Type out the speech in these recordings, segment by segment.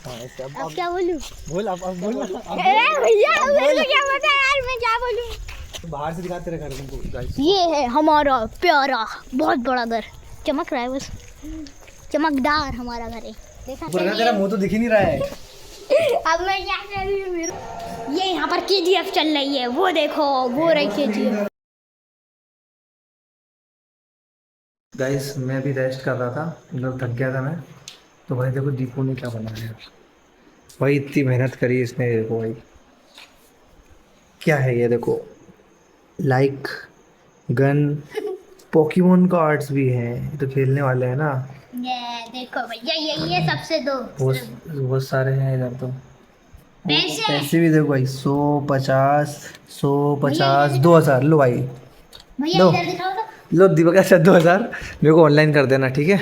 हाँ ऐसे। अब क्या बोलूं? बोल अब बोल ना। भैया मेरे को क्या पता यार, मैं क्या बोलूं? तो बाहर से दिखा तेरे घर तुमको गाइस। ये है हमारा प्यारा बहुत बड़ा घर, चमक रहा है बस, चमकदार हमारा घर है। देखा तेरा मुंह तो दिख ही नहीं रहा है। अब मैं क्या कर रही हूँ? ये यहाँ पर KGF चल रही है, वो देखो वो रही KGF। गाइस मैं भी रेस्ट कर रहा था, मतलब थक गया था मैं। तो भाई देखो दीपू ने क्या बनाया है भाई, इतनी मेहनत करी इसने। देखो भाई क्या है ये, देखो लाइक गन, पोकेमोन का आर्ट्स भी है। ये तो खेलने वाले हैं ना। ये देखो भैया, ये सबसे दो बहुत सारे हैं इधर तो। पैसे। पैसे भी देखो भाई, 150, 150, भैया 2000 लो भाई। भैया लो इधर दिखाओ तो। लो दीपक, अच्छा 2000 मेरे को ऑनलाइन कर देना, ठीक है।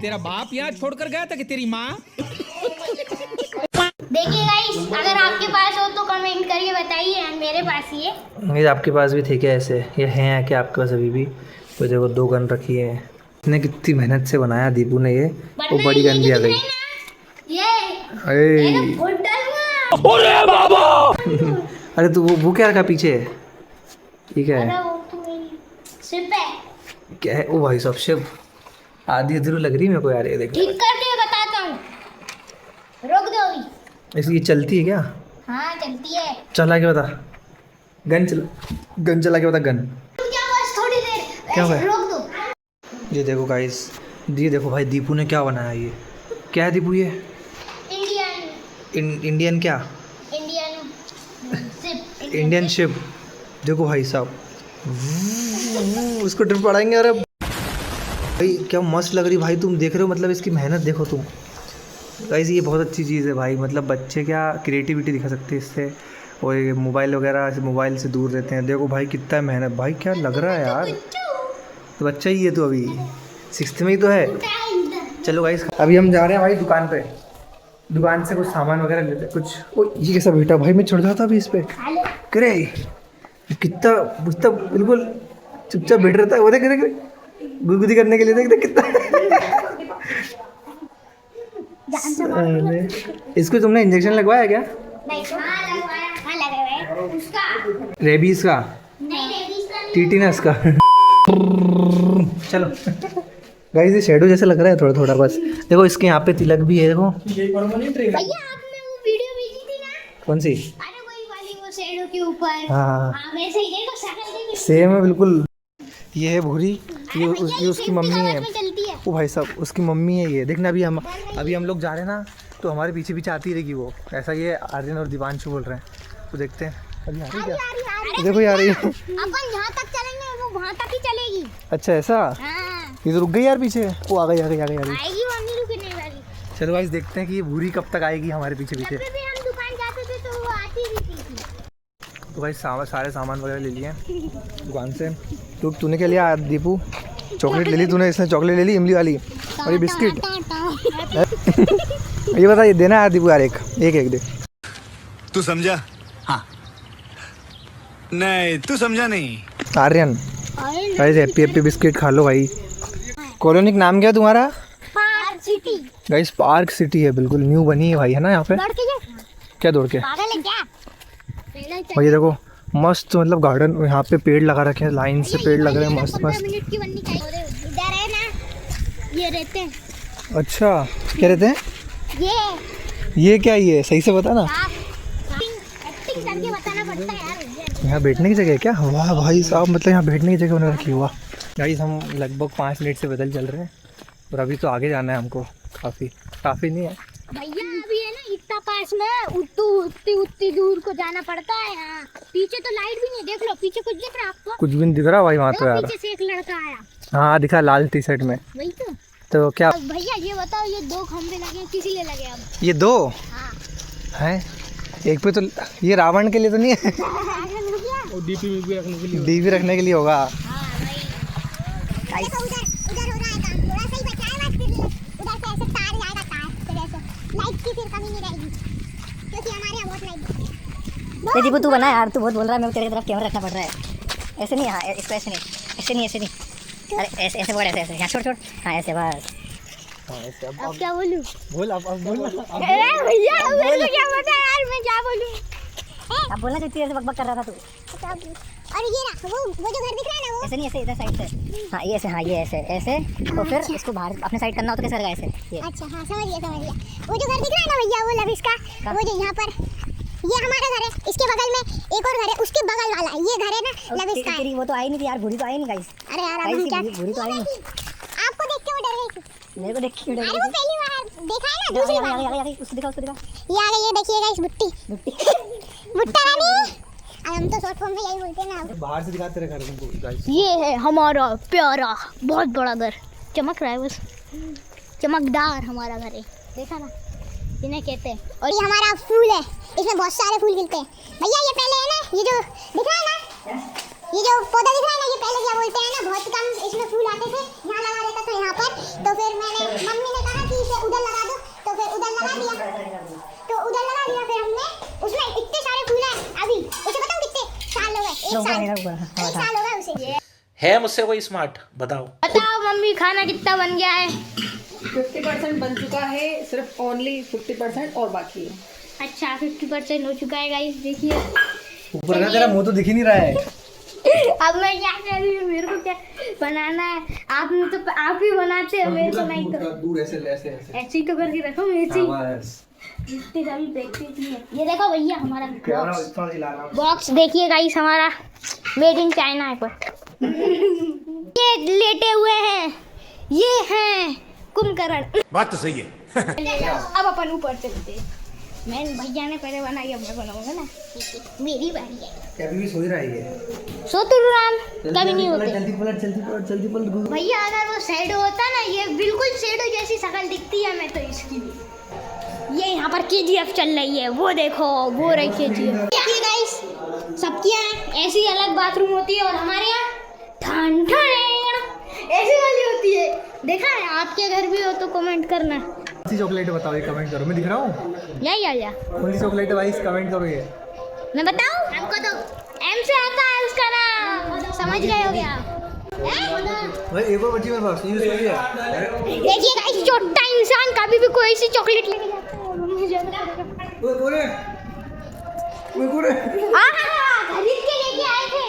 तेरा बाप यहाँ छोड़कर गया था कि तेरी माँ? देखिए गाइस, अगर आपके पास हो तो कमेंट करके बताइए, मेरे पास ही है। ये आपके पास भी थे क्या ऐसे, ये हैं क्या आपके पास अभी भी? तो देखो 2 गन रखी है, इसने कितनी मेहनत से बनाया दीपू ने ये। वो बड़ी गन भी आ गई। अरे अरे बाबा! अरे तो वो क्या रखा पीछे, ठीक है। क्या है ओ भाई साहब, शिव आधी अधूरी लग रही है मेरे को यार ये देखो। ठीक करके बताता हूँ, रोक दो अभी। इसकी चलती है क्या? हाँ चलती है। चला के बता, गन चला के बता गन। क्या बस थोड़ी देर क्या हुआ? रोक दो। ये देखो गाइस, ये देखो भाई दीपू ने क्या बनाया। ये क्या है दीपू? ये इंडियन क्या? Indian ship. देखो भाई साहब, उसको ट्रिप पड़ाएंगे। अरे भाई क्या मस्त लग रही भाई, तुम देख रहे हो, मतलब इसकी मेहनत देखो तुम गाइस। ये बहुत अच्छी चीज़ है भाई, मतलब बच्चे क्या क्रिएटिविटी दिखा सकते हैं इससे। और ये मोबाइल वगैरह से, मोबाइल से दूर रहते हैं। देखो भाई कितना मेहनत, भाई क्या लग रहा है यार। तो बच्चा ही है तो अभी 6th में ही तो है। चलो गाइस अभी हम जा रहे हैं भाई दुकान पे, दुकान से कुछ सामान वगैरह लेते हैं कुछ। ओ ये कैसा बेटा भाई, मैं चढ़ जाता अभी इस पे। करे कितना कितना बिल्कुल चुपचाप बैठ रहता है वो। देख गुदगुदी करने के लिए, देख कितना। इसको तुमने इंजेक्शन लगवाया क्या? नहीं, लगवाया उसका। रेबीज का? नहीं, रेबीज का नहीं। टीटीनस का। चलो गाइस ये शेडो जैसा लग रहा है थोड़ा थोड़ा बस। देखो इसके यहाँ पे तिलक भी है, देखो। भैया आपने वो वीडियो भेजी थी ना? कौन सी? अरे वही वाली, वो शेडो के ऊपर। हाँ वैसे ही देखो, शक्ल देखो। सेम है बिल्कुल। ये है भूरी, ये उसकी मम्मी है। चलती है। ओ भाई साहब उसकी मम्मी है ये। देखना अभी हम लोग जा रहे हैं ना, तो हमारे पीछे पीछे आती रहेगी वो। ऐसा ये आर्यन और दिवांशु बोल रहे हैं, तो देखते हैं अभी आ रही क्या। देखो यार ये अपन जहाँ तक चलेंगे वो वहाँ तक ही चलेगी। अच्छा ऐसा। हाँ। ये तो रुक गई यार पीछे। वो आ गई। आएगी, वो नहीं रुकने वाली। चलो गाइस देखते हैं कि ये भूरी कब तक आएगी हमारे पीछे पीछे। जब भी हम दुकान जाते थे तो वो आती भी थी। तो गाइस सारे सामान वगैरह ले लिए दुकान से। तूने क्या लिया दीपू? चॉकलेट ले ली तूने, इसने चॉकलेट ले ली इमली वाली, और ये बिस्किट। ये बता, ये देना है दीपू यार, एक दे। तू समझा? हाँ। नहीं तू समझा नहीं। आर्यन गाइस हैप्पी बिस्किट खा लो भाई। कॉलोनी का नाम क्या है तुम्हारा? Park city. Guys park city है, बिल्कुल न्यू बनी है भाई, है ना यहाँ पे। क्या दौड़ के? पागल है क्या? भाई ये देखो मस्त, मतलब गार्डन, यहाँ पे पेड़ लगा रखे हैं, लाइन से पेड़ लग रहे हैं मस्त मस्त। मिनट की बननी चाहिए। इधर है ना, ये रहते हैं। अच्छा क्या रहते हैं ये क्या? ये सही से बता ना। एक्टिंग करके बताना पड़ता है यार। यहाँ बैठने की जगह है क्या? वाह भाई साहब, मतलब यहाँ बैठने की जगह उन्होंने रखी हुआ। गाइस हम लगभग 5 मिनट से पैदल चल रहे हैं, और अभी तो आगे जाना है हमको। काफ़ी नहीं है भैया, अभी है ना इतना पास में उतनी दूर को जाना पड़ता है। यहाँ पीछे तो लाइट भी नहीं, देख लो पीछे कुछ दिख रहा है आपको? कुछ भी नहीं दिख रहा भाई वहाँ तो यार। पीछे से एक लड़का आया। हाँ दिखा, लाल टी शर्ट में। वही तो क्या भैया ये बताओ, ये 2 खंबे लगे किस लिए लगे अब? ये 2 हाँ। हैं? एक पे तो ये रावण के लिए तो नहीं है। डीपी में भी रखने के लिए। डीपी रखने के लिए होगा। उधर हो रहा है काम, थोड़ा सा ही बचा है बस, फिर उधर से ऐसे तार जाएगा, तार फिर ऐसे लाइट की फिर कमी नहीं रहेगी, क्योंकि हमारे यहाँ बहुत लाइट। ये दीपू तू बना यार, तू बहुत बोल रहा है, मेरे को तेरी तरफ कैमरा रखना पड़ रहा है। ऐसे नहीं, हाँ इसको ऐसे नहीं, ऐसे नहीं। अरे ऐसे पकड़, ऐसे यहाँ छोड़। हाँ ऐसे बस। हाँ ऐसे अब क्या बोलूं? बोल अब बोल भैया मेरे को क्या पता यार, मैं क्या बोलूं? अब बोलना जो तेरे से बकबक कर रहा था तू। और ये ना वो जो घर दिख रहा है ना वो ऐसे नहीं, ऐसे इधर साइड से। हाँ ये ऐसे, हाँ ये ऐसे ऐसे, तो फिर इसको बाहर अपने साइड करना हो तो कैसे करेगा? ऐसे ये। अच्छा हाँ समझ गया समझ गया। वो जो घर दिख रहा है ना भैया, वो लविश का, वो जो यहाँ पर, ये हमारा घर है, इसके बगल में एक और घर है, उसके बगल वाला ये घर है ना लविश का है। तेरी वो तो आई नहीं थी यार, भूरी तो आई नहीं गाइस। अरे यार अब हम क्या, भूरी तो आई नहीं। आपको देख के वो डर गई थी। मेरे को देख के डर अरे वो पहली बार देखा है ना, दूसरी बार उसको दिखा, उसको दिखा। ये आ गई, ये देखिए गाइस भुट्टी भुट्टा रानी। अब हम तो शॉर्ट फॉर्म में यही बोलते हैं ना। बाहर से दिखाते रहे घर तुमको गाइस। ये है हमारा प्यारा बहुत बड़ा घर, चमक रहा है बस, चमकदार हमारा घर है, देखा ना, इन्हें कहते हैं। और ये हमारा फूल है, इसमें बहुत सारे फूल खिलते हैं भैया। ये पहले है ना, ये जो दिख रहा है ना, ये जो पौधा दिख रहा है ना, ये पहले क्या बोलते हैं ना, बहुत कम इसमें फूल आते थे, यहाँ लगा देता था यहाँ पर, तो फिर मम्मी ने कहा कि इसे उधर लगा दो, तो फिर उधर लगा दिया, तो उधर लगा दिया, फिर हमने उसमें इतने सारे फूल हैं अभी, उसे बताऊँ कितने साल हो गए, एक साल हो गए उसे। है मुझसे कोई स्मार्ट? बताओ। बताओ मम्मी खाना कितना बन गया है? 50% बन चुका है, सिर्फ ओनली 50% और बाकी है। अच्छा 50% हो चुका है गाइस, देखिए। ऊपर का तेरा मुंह तो दिख ही नहीं रहा है। अब मैं क्या कह रही हूँ, मेरे को क्या बनाना है? आपने तो आप ही बनाते हो, मेरे को नहीं तो दूर ऐसे ऐसे ऐसे ही तो करके रखो, ऐसे ही इतनी सारी प्रैक्टिस नहीं है। ये देखो भैया हमारा बॉक्स देखिए गाइस, हमारा मेड इन चाइना है पर। ये लेटे हुए हैं, ये हैं कुंभकर्ण। बात तो सही है। अब अपन ऊपर चलते हैं। मैं भैया ने पहले बनाई, अब मैं बनाऊंगा ना, मेरी बारी है। अभी भी सो ही रहा है ये। सो तो राम कभी नहीं होते जल्दी पलट जल्दी पलट जल्दी पलट। भैया। अगर वो शैडो होता ना, ये बिल्कुल शैडो जैसी शक्ल दिखती है मैं तो इसकी। ये यहाँ पर KGF चल रही है, वो देखो वो रही KGF। देखिए गाइस, सबके यहाँ ऐसी अलग बाथरूम होती है और हमारे यहाँ ठन ठन ऐसी वाली होती है। देखा है? आपके घर भी हो तो कमेंट करना। कौन सी चॉकलेट है बताओ, ये कमेंट करो। मैं दिख रहा हूँ? या कौन सी चॉकलेट है भाई, कमेंट करो ये। मैं बताऊँ आपको? तो M से आता है उसका नाम, समझ गए हो क्या? भाई एक और बच्ची मेरे पास यूज कर दिया। देखिए गाइस, छोटा इंसान कभी भी कोई सी चॉकलेट लेके जाता है, मुझे ओए गोरे खरीद के लेके आए थे।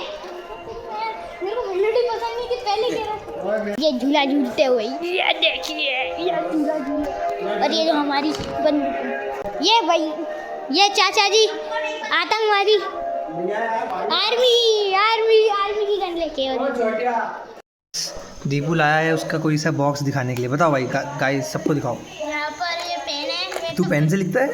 मेरे को मेलोडी पसंद नहीं थी, पहले कह रहा था। ये झूला झूलते हुए, ये देखिए, ये झूला झूला। और ये जो हमारी बंदूक, ये भाई, ये चाचा जी आतंकवादी, आर्मी की गन लेके। और दीपू लाया है उसका कोई सा बॉक्स दिखाने के लिए। बताओ भाई गाइस, सबको दिखाओ। यहाँ पर ये पेन है। तू पेन से लिखता है?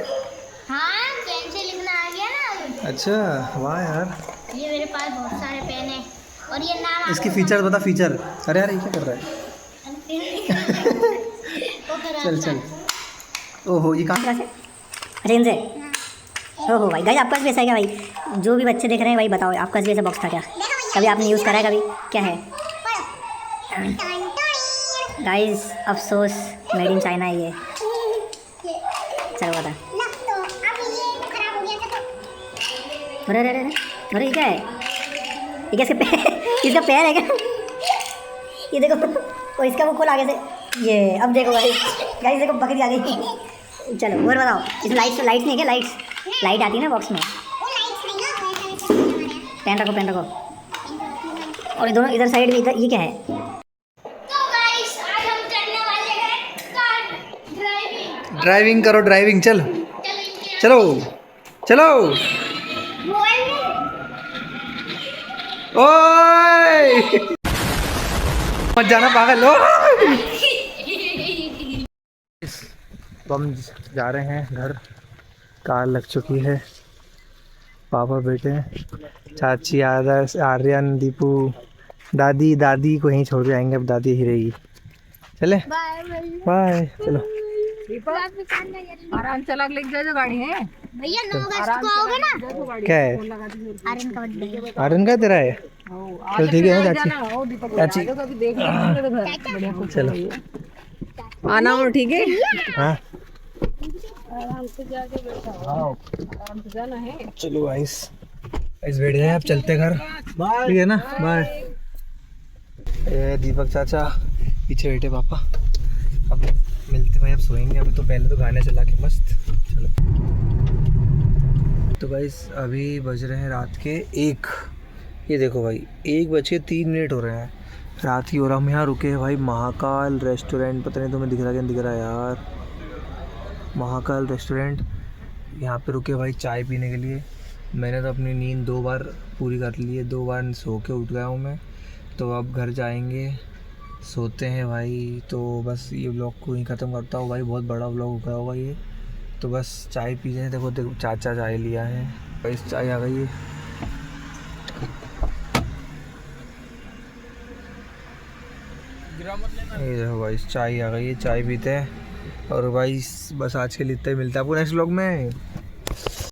हाँ, पेन से लिखना आ गया ना। अच्छा वाह यार, ये मेरे पास बहुत सारे पेन हैं और ये नाम इसकी फीचर बता, फीचर। अरे यार ये क्या कर रहा है? चल चल। ओहो ये कहाँ से? रेंज से। ओहो भाई गाइस, आपका भी ऐसा है क्या भाई? जो भी बच्चे देख रहे हैं भाई बताओ, आपका भी ऐसा बॉक्स था क्या? कभी आपने यूज़ करा है कभी? क्या है गाइस? अफसोस, मेड इन चाइना है ये। चलो बता। अरे अरे अरे अरे, ये क्या है? ये क्या इसका पैर है क्या? ये देखो, और इसका वो खोल आगे से। ये अब देखो गाइस देखो, बकरी आ गई। चलो और बताओ, इसमें लाइट नहीं है क्या? लाइट आती है ना बॉक्स में। पेन रखो। और दोनों इधर साइड भी, इधर ये क्या है? तो गाइस, आज हम करने वाले हैं कार ड्राइविंग। ड्राइविंग करो, ड्राइविंग। चलो चलो। ओए मत जाना पागल। हम जा रहे हैं घर, कार लग चुकी है। पापा बेटे, चाची, आदर्श, आर्यन, दीपू, दादी को यहीं छोड़ के आएंगे। अब दादी ही रहेगी। चले बाय। चलो आराम चला लेके जाए, जो गाड़ी है भैया 9 अगस्त को आओगे ना? क्या है? आर्यन का बर्थडे। आर्यन का तेरा है? चल ठीक है चाची। चलो आना हो, ठीक है? हाँ आराम से जाना है। चलो गाइस बैठ जाए, अब चलते घर। ठीक है ना? बाय। दीपक चाचा पीछे बैठे, पापा। अब मिलते भाई, अब सोएंगे। अभी तो पहले तो गाने चला के मस्त। चलो तो गाइस अभी बज रहे हैं रात के 1। ये देखो भाई 1:03 हो रहे हैं, रात की। और हम यहाँ रुके हैं भाई महाकाल रेस्टोरेंट। पता नहीं तुम्हें दिख रहा क्या नहीं दिख रहा यार, महाकाल रेस्टोरेंट। यहाँ पे रुके भाई चाय पीने के लिए। मैंने तो अपनी नींद 2 बार पूरी कर ली है, 2 बार सो के उठ गया हूँ मैं। तो अब घर जाएंगे, सोते हैं भाई। तो बस ये व्लॉग को ही ख़त्म करता हूँ भाई, बहुत बड़ा व्लॉग हो गया होगा ये। तो बस चाय पी जाए। देखो देखो चाचा चाय लिया है, बस चाय आ गई है। ये देखो भाई चाय आ गई है, चाय पीते हैं। और भाई बस आज के लिए इतना ही, मिलता है आपको नेक्स्ट व्लॉग में।